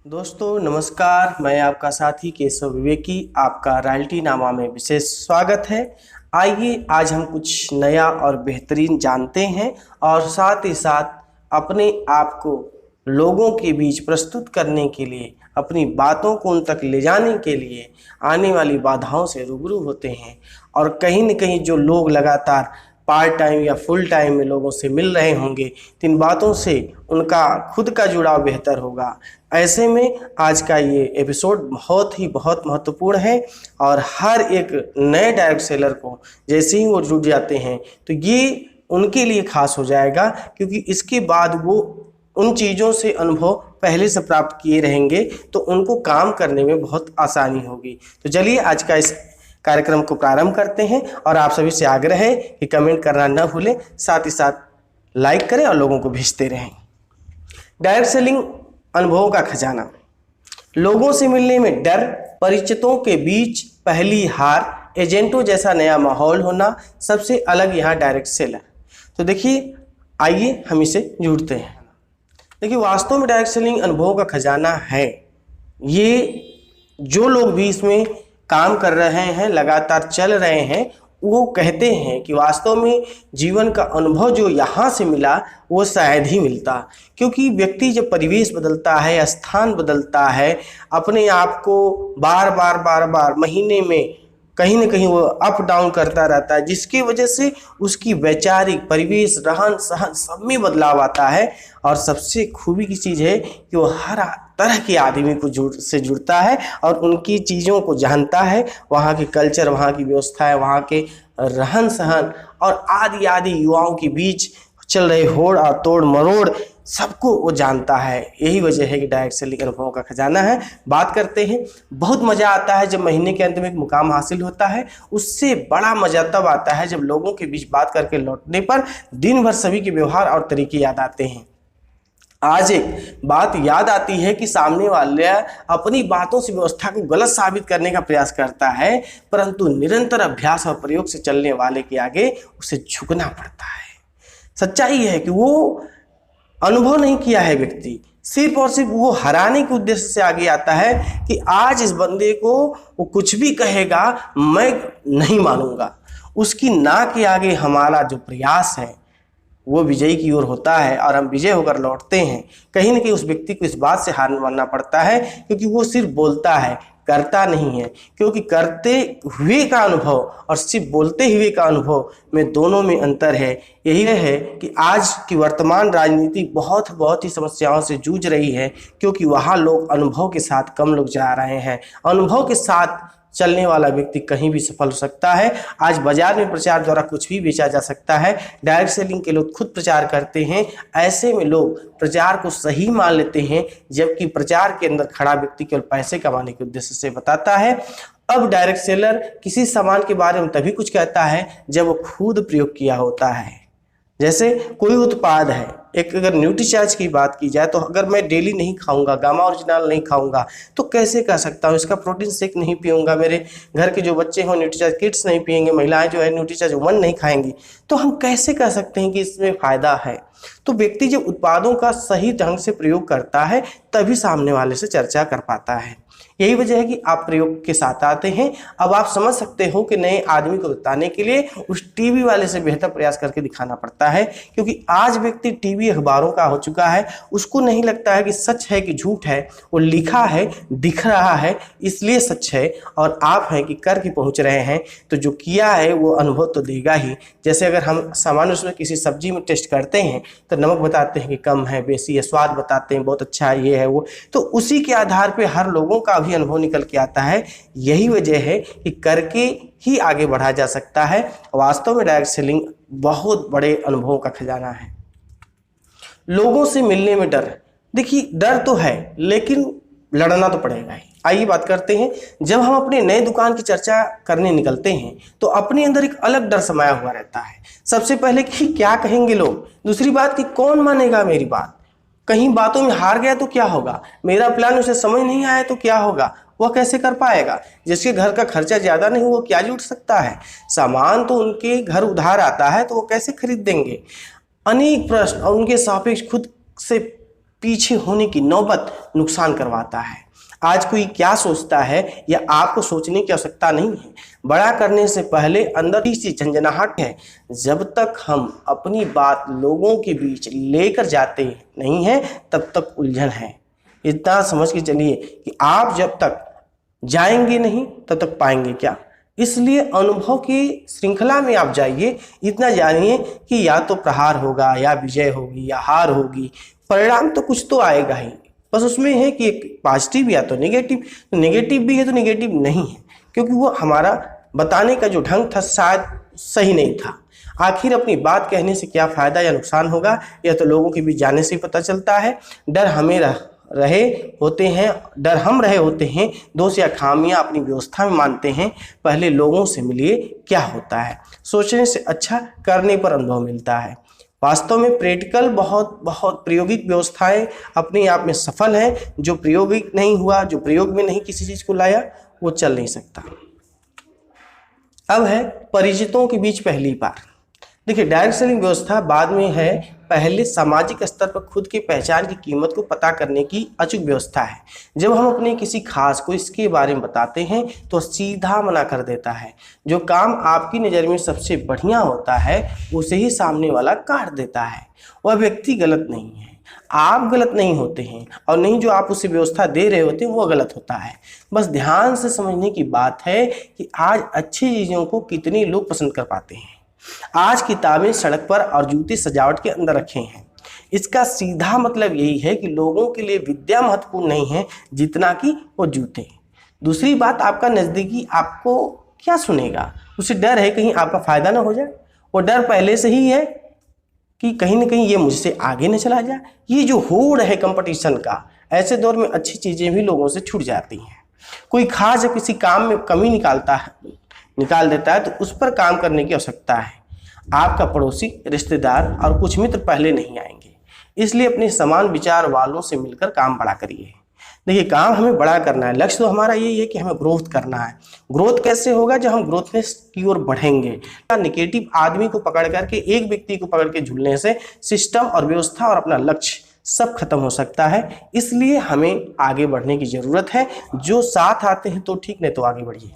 दोस्तों नमस्कार, मैं आपका साथी केशव विवेकी आपका रॉयल्टी नामा में विशेष स्वागत है। आइए आज हम कुछ नया और बेहतरीन जानते हैं और साथ ही साथ अपने आप को लोगों के बीच प्रस्तुत करने के लिए, अपनी बातों को उन तक ले जाने के लिए आने वाली बाधाओं से रूबरू होते हैं। और कहीं न कहीं जो लोग लगातार पार्ट टाइम या फुल टाइम में लोगों से मिल रहे होंगे, तो इन बातों से उनका खुद का जुड़ाव बेहतर होगा। ऐसे में आज का ये एपिसोड बहुत महत्वपूर्ण है और हर एक नए डायरेक्ट सेलर को जैसे ही वो जुड़ जाते हैं तो ये उनके लिए खास हो जाएगा, क्योंकि इसके बाद वो उन चीज़ों से अनुभव पहले से प्राप्त किए रहेंगे तो उनको काम करने में बहुत आसानी होगी। तो चलिए आज का इस कार्यक्रम को प्रारंभ करते हैं और आप सभी से आग्रह है कि कमेंट करना न भूलें, साथ ही साथ लाइक करें और लोगों को भेजते रहें। डायरेक्ट सेलिंग अनुभवों का खजाना। लोगों से मिलने में डर, परिचितों के बीच पहली हार, एजेंटों जैसा नया माहौल होना, सबसे अलग यहाँ डायरेक्ट सेलर। तो देखिए, आइए हम इसे जुड़ते हैं। देखिए, वास्तव में डायरेक्ट सेलिंग अनुभवों का खजाना है। ये जो लोग भी इसमें काम कर रहे हैं, लगातार चल रहे हैं, वो कहते हैं कि वास्तव में जीवन का अनुभव जो यहाँ से मिला वो शायद ही मिलता, क्योंकि व्यक्ति जब परिवेश बदलता है, स्थान बदलता है, अपने आप को बार बार महीने में कहीं ना कहीं वो अप डाउन करता रहता है, जिसकी वजह से उसकी वैचारिक परिवेश, रहन सहन सब में बदलाव आता है। और सबसे खूबी की चीज़ है कि वो हर तरह के आदमी को जुड़ता है और उनकी चीज़ों को जानता है, वहाँ के कल्चर, वहाँ की व्यवस्थाएं, वहाँ के रहन सहन और आदि आदि युवाओं के बीच चल रहे होड़ और तोड़ मरोड़ सबको वो जानता है। यही वजह है कि डायरेक्ट सेलिंग अनुभवों का खजाना है। बात करते हैं, बहुत मज़ा आता है जब महीने के अंत में एक मुकाम हासिल होता है। उससे बड़ा मज़ा तब आता है जब लोगों के बीच बात करके लौटने पर दिन भर सभी के व्यवहार और तरीके याद आते हैं। आज एक बात याद आती है कि सामने वाले अपनी बातों से व्यवस्था को गलत साबित करने का प्रयास करता है, परंतु निरंतर अभ्यास और प्रयोग से चलने वाले के आगे उसे झुकना पड़ता है। सच्चाई है कि वो अनुभव नहीं किया है व्यक्ति, सिर्फ और सिर्फ वो हराने के उद्देश्य से आगे आता है कि आज इस बंदे को वो कुछ भी कहेगा मैं नहीं मानूंगा। उसकी ना के आगे हमारा जो प्रयास है वो विजयी की ओर होता है और हम विजय होकर लौटते हैं। कहीं ना कहीं उस व्यक्ति को इस बात से हार मानना पड़ता है, क्योंकि वो सिर्फ बोलता है, करता नहीं है। क्योंकि करते हुए का अनुभव और सिर्फ बोलते हुए का अनुभव में दोनों में अंतर है। यही है कि आज की वर्तमान राजनीति बहुत ही समस्याओं से जूझ रही है, क्योंकि वहाँ लोग अनुभव के साथ कम लोग जा रहे हैं। अनुभव के साथ चलने वाला व्यक्ति कहीं भी सफल हो सकता है। आज बाजार में प्रचार द्वारा कुछ भी बेचा जा सकता है। डायरेक्ट सेलिंग के लोग खुद प्रचार करते हैं। ऐसे में लोग प्रचार को सही मान लेते हैं, जबकि प्रचार के अंदर खड़ा व्यक्ति केवल पैसे कमाने के उद्देश्य से बताता है। अब डायरेक्ट सेलर किसी सामान के बारे में तभी कुछ कहता है जब वो खुद प्रयोग किया होता है। जैसे कोई उत्पाद है, एक अगर न्यूट्रीचार्ज की बात की जाए तो अगर मैं डेली नहीं खाऊंगा, गामा ओरिजिनल नहीं खाऊंगा तो कैसे कह सकता हूँ, इसका प्रोटीन शेक नहीं पीऊंगा, मेरे घर के जो बच्चे हों न्यूट्रीचार्ज किट्स नहीं पियेंगे, महिलाएं जो है न्यूट्रीचार्ज 1 नहीं खाएंगी, तो हम कैसे कह सकते हैं कि इसमें फायदा है। तो व्यक्ति जब उत्पादों का सही ढंग से प्रयोग करता है तभी सामने वाले से चर्चा कर पाता है। यही वजह है कि आप प्रयोग के साथ आते हैं। अब आप समझ सकते हो कि नए आदमी को बताने के लिए उस टीवी वाले से बेहतर प्रयास करके दिखाना पड़ता है, क्योंकि आज व्यक्ति टीवी अखबारों का हो चुका है। उसको नहीं लगता है कि सच है कि झूठ है, वो लिखा है, दिख रहा है इसलिए सच है। और आप हैं कि करके पहुंच रहे हैं, तो जो किया है वो अनुभव तो देगा ही। जैसे अगर हम सामान्य उसमें किसी सब्जी में टेस्ट करते हैं तो नमक बताते हैं कि कम है, बेसी है, स्वाद बताते हैं बहुत अच्छा है, ये है वो, तो उसी के आधार पे हर लोगों का भी अनुभव निकल के आता है। यही वजह है कि करके ही आगे बढ़ा जा सकता है। वास्तव में डायरेक्ट सेलिंग बहुत बड़े अनुभवों का खजाना है। लोगों से मिलने में डर। देखिए, डर तो है लेकिन लड़ना तो पड़ेगा ही। आइए बात करते हैं, जब हम अपने नए दुकान की चर्चा करने निकलते हैं तो अपने अंदर एक अलग डर समाया हुआ रहता है। सबसे पहले कि क्या कहेंगे लोग, दूसरी बात कि कौन मानेगा मेरी बात, कहीं बातों में हार गया तो क्या होगा, मेरा प्लान उसे समझ नहीं आया तो क्या होगा, वह कैसे कर पाएगा, जिसके घर का खर्चा ज़्यादा नहीं वो क्या जुट सकता है, सामान तो उनके घर उधार आता है तो वो कैसे खरीद देंगे। अनेक प्रश्न और उनके सापेक्ष खुद से पीछे होने की नौबत नुकसान करवाता है। आज कोई क्या सोचता है या आपको सोचने की आवश्यकता नहीं है। बड़ा करने से पहले अंदर ही सी झंझनाहट है। जब तक हम अपनी बात लोगों के बीच लेकर जाते नहीं हैं तब तक उलझन है। इतना समझ के चलिए कि आप जब तक जाएंगे नहीं तब तक पाएंगे क्या। इसलिए अनुभव की श्रृंखला में आप जाइए। इतना जानिए कि या तो प्रहार होगा या विजय होगी या हार होगी, परिणाम तो कुछ तो आएगा ही। बस उसमें है कि एक पॉजिटिव या तो नेगेटिव। तो नेगेटिव भी है तो नेगेटिव नहीं है, क्योंकि वो हमारा बताने का जो ढंग था शायद सही नहीं था। आखिर अपनी बात कहने से क्या फायदा या नुकसान होगा, यह तो लोगों के बीच जाने से ही पता चलता है। डर हम रहे होते हैं, दोष या खामियां अपनी व्यवस्था में मानते हैं। पहले लोगों से मिलिए, क्या होता है। सोचने से अच्छा करने पर अनुभव मिलता है। वास्तव में प्रैक्टिकल बहुत प्रायोगिक व्यवस्थाएं अपने आप में सफल हैं। जो प्रायोगिक नहीं हुआ, जो प्रयोग में नहीं किसी चीज को लाया, वो चल नहीं सकता। अब है परिचितों के बीच पहली बार। देखिए, डायरेक्ट सेलिंग व्यवस्था बाद में है, पहले सामाजिक स्तर पर खुद की पहचान की कीमत को पता करने की अचूक व्यवस्था है। जब हम अपने किसी खास को इसके बारे में बताते हैं तो सीधा मना कर देता है। जो काम आपकी नज़र में सबसे बढ़िया होता है उसे ही सामने वाला काट देता है। वह व्यक्ति गलत नहीं है, आप गलत नहीं होते हैं, और नहीं जो आप उसे व्यवस्था दे रहे होते हैं वो गलत होता है। बस ध्यान से समझने की बात है कि आज अच्छी चीज़ों को कितने लोग पसंद कर पाते हैं। आज किताबें सड़क पर और जूते सजावट के अंदर रखे हैं। इसका सीधा मतलब यही है कि लोगों के लिए विद्या महत्वपूर्ण नहीं है जितना कि वो जूते। दूसरी बात, आपका नज़दीकी आपको क्या सुनेगा, उसे डर है कहीं आपका फायदा ना हो जाए। वो डर पहले से ही है कि कहीं ना कहीं ये मुझसे आगे न चला जाए। ये जो होड़ है कंपटीशन का, ऐसे दौर में अच्छी चीज़ें भी लोगों से छूट जाती हैं। कोई खास जब किसी काम में कमी निकाल देता है तो उस पर काम करने की आवश्यकता है। आपका पड़ोसी, रिश्तेदार और कुछ मित्र पहले नहीं आएंगे, इसलिए अपने समान विचार वालों से मिलकर काम बड़ा करिए। देखिए, काम हमें बड़ा करना है, लक्ष्य तो हमारा यही है कि हमें ग्रोथ करना है। ग्रोथ कैसे होगा, जब हम ग्रोथनेस की ओर बढ़ेंगे। नेगेटिव आदमी को पकड़ करके, एक व्यक्ति को पकड़ के झूलने से सिस्टम और व्यवस्था और अपना लक्ष्य सब खत्म हो सकता है। इसलिए हमें आगे बढ़ने की जरूरत है। जो साथ आते हैं तो ठीक, नहीं तो आगे बढ़िए।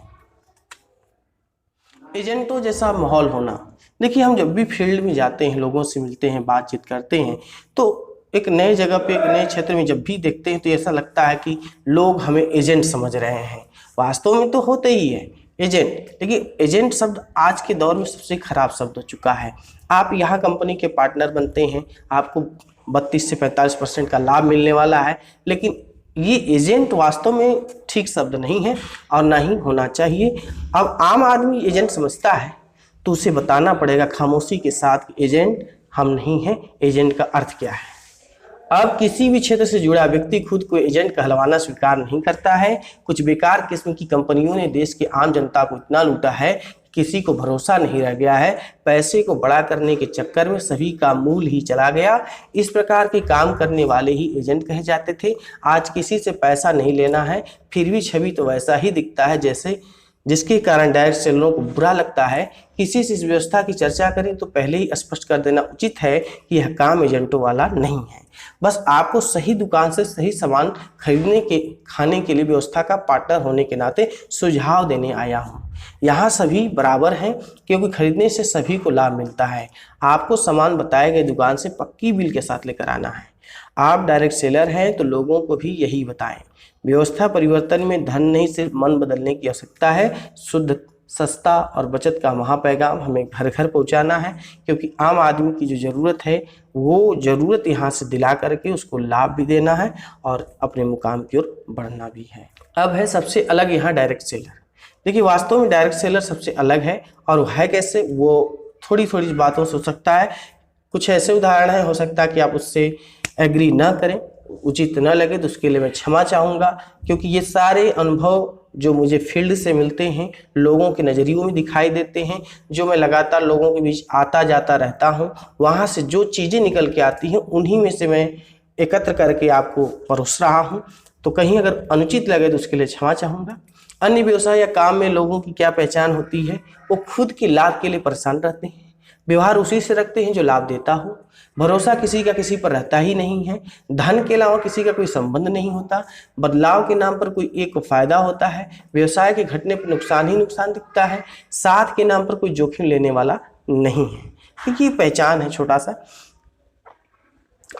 एजेंटों जैसा माहौल होना। देखिए, हम जब भी फील्ड में जाते हैं, लोगों से मिलते हैं, बातचीत करते हैं, तो एक नए जगह पे, एक नए क्षेत्र में जब भी देखते हैं तो ऐसा लगता है कि लोग हमें एजेंट समझ रहे हैं। वास्तव में तो होते ही है एजेंट। देखिए, एजेंट शब्द आज के दौर में सबसे खराब शब्द हो चुका है। आप यहाँ कंपनी के पार्टनर बनते हैं, आपको 32 से 45% का लाभ मिलने वाला है, लेकिन ये एजेंट वास्तव में ठीक शब्द नहीं है और ना ही होना चाहिए। अब आम आदमी एजेंट समझता है तो उसे बताना पड़ेगा खामोशी के साथ कि एजेंट हम नहीं हैं, एजेंट का अर्थ क्या है। अब किसी भी क्षेत्र से जुड़ा व्यक्ति खुद को एजेंट कहलवाना स्वीकार नहीं करता है। कुछ बेकार किस्म की कंपनियों ने देश के आम जनता को इतना लूटा है, किसी को भरोसा नहीं रह गया है। पैसे को बड़ा करने के चक्कर में सभी का मूल ही चला गया। इस प्रकार के काम करने वाले ही एजेंट कहे जाते थे। आज किसी से पैसा नहीं लेना है, फिर भी छवि तो वैसा ही दिखता है जैसे, जिसके कारण डायरेक्ट सेलरों को बुरा लगता है। किसी से इस व्यवस्था की चर्चा करें तो पहले ही स्पष्ट कर देना उचित है कि यह काम एजेंटों वाला नहीं है। बस आपको सही दुकान से सही सामान खाने के लिए व्यवस्था का पार्टनर होने के नाते सुझाव देने आया हूँ। यहाँ सभी बराबर हैं, क्योंकि खरीदने से सभी को लाभ मिलता है। आपको सामान बताए गए दुकान से पक्की बिल के साथ लेकर आना है। आप डायरेक्ट सेलर हैं तो लोगों को भी यही बताएं। व्यवस्था परिवर्तन में धन नहीं, सिर्फ मन बदलने की आवश्यकता है। शुद्ध, सस्ता और बचत का महापैगाम हमें घर घर पहुंचाना है, क्योंकि आम आदमी की जो ज़रूरत है वो ज़रूरत यहाँ से दिला करके उसको लाभ भी देना है और अपने मुकाम की ओर बढ़ना भी है। अब है सबसे अलग यहाँ डायरेक्ट सेलर। देखिए, वास्तव में डायरेक्ट सेलर सबसे अलग है, और वो है कैसे, वो थोड़ी थोड़ी बातों से हो सकता है। कुछ ऐसे उदाहरण है, हो सकता है कि आप उससे एग्री ना करें, उचित न लगे, तो उसके लिए मैं क्षमा चाहूँगा, क्योंकि ये सारे अनुभव जो मुझे फील्ड से मिलते हैं, लोगों के नज़रियों में दिखाई देते हैं, जो मैं लगातार लोगों के बीच आता जाता रहता हूँ, वहाँ से जो चीज़ें निकल के आती हैं उन्हीं में से मैं एकत्र करके आपको परोस रहा हूँ। तो कहीं अगर अनुचित लगे तो उसके लिए क्षमा चाहूँगा। अन्य व्यवसाय या काम में लोगों की क्या पहचान होती है, वो खुद के लाभ के लिए परेशान रहते हैं। व्यवहार उसी से रखते हैं जो लाभ देता हो। भरोसा किसी का किसी पर रहता ही नहीं है। धन के अलावा किसी का कोई संबंध नहीं होता। बदलाव के नाम पर कोई एक फायदा होता है। व्यवसाय के घटने पर नुकसान ही नुकसान दिखता है। साथ के नाम पर कोई जोखिम लेने वाला नहीं है। क्योंकि पहचान है छोटा सा।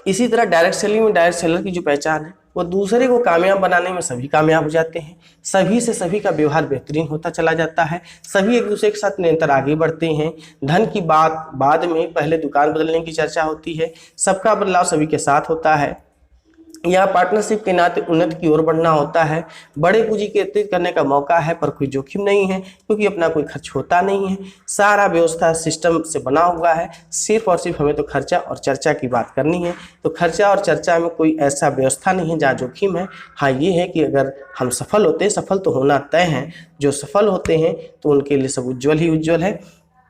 इसी तरह डायरेक्ट सेलिंग में डायरेक्ट सेलर की जो पहचान है वो दूसरे को कामयाब बनाने में सभी कामयाब हो जाते हैं। सभी से सभी का व्यवहार बेहतरीन होता चला जाता है। सभी एक दूसरे के साथ निरंतर आगे बढ़ते हैं। धन की बात बाद में, पहले दुकान बदलने की चर्चा होती है। सबका बदलाव सभी के साथ होता है। यहाँ पार्टनरशिप के नाते उन्नति की ओर बढ़ना होता है। बड़े पूंजी के एकत्रित करने का मौका है, पर कोई जोखिम नहीं है क्योंकि अपना कोई खर्च होता नहीं है। सारा व्यवस्था सिस्टम से बना हुआ है। सिर्फ और सिर्फ हमें तो खर्चा और चर्चा की बात करनी है। तो खर्चा और चर्चा में कोई ऐसा व्यवस्था नहीं है जहाँ जोखिम है। हाँ, ये है कि अगर हम सफल होते हैं, सफल तो होना तय है, जो सफल होते हैं तो उनके लिए सब उज्ज्वल ही उज्ज्वल है।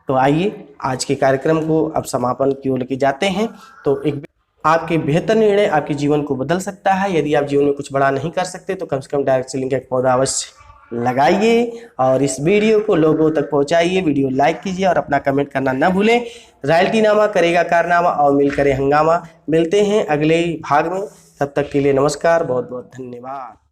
तो आइए आज के कार्यक्रम को अब समापन की ओर लेके जाते हैं। तो एक आपके बेहतर निर्णय आपके जीवन को बदल सकता है। यदि आप जीवन में कुछ बड़ा नहीं कर सकते तो कम से कम डायरेक्ट सेलिंग का एक पौधा अवश्य लगाइए और इस वीडियो को लोगों तक पहुंचाइए। वीडियो लाइक कीजिए और अपना कमेंट करना न भूलें। रॉयल्टी नामा करेगा कारनामा और मिल करे हंगामा। मिलते हैं अगले भाग में। तब तक के लिए नमस्कार, बहुत बहुत धन्यवाद।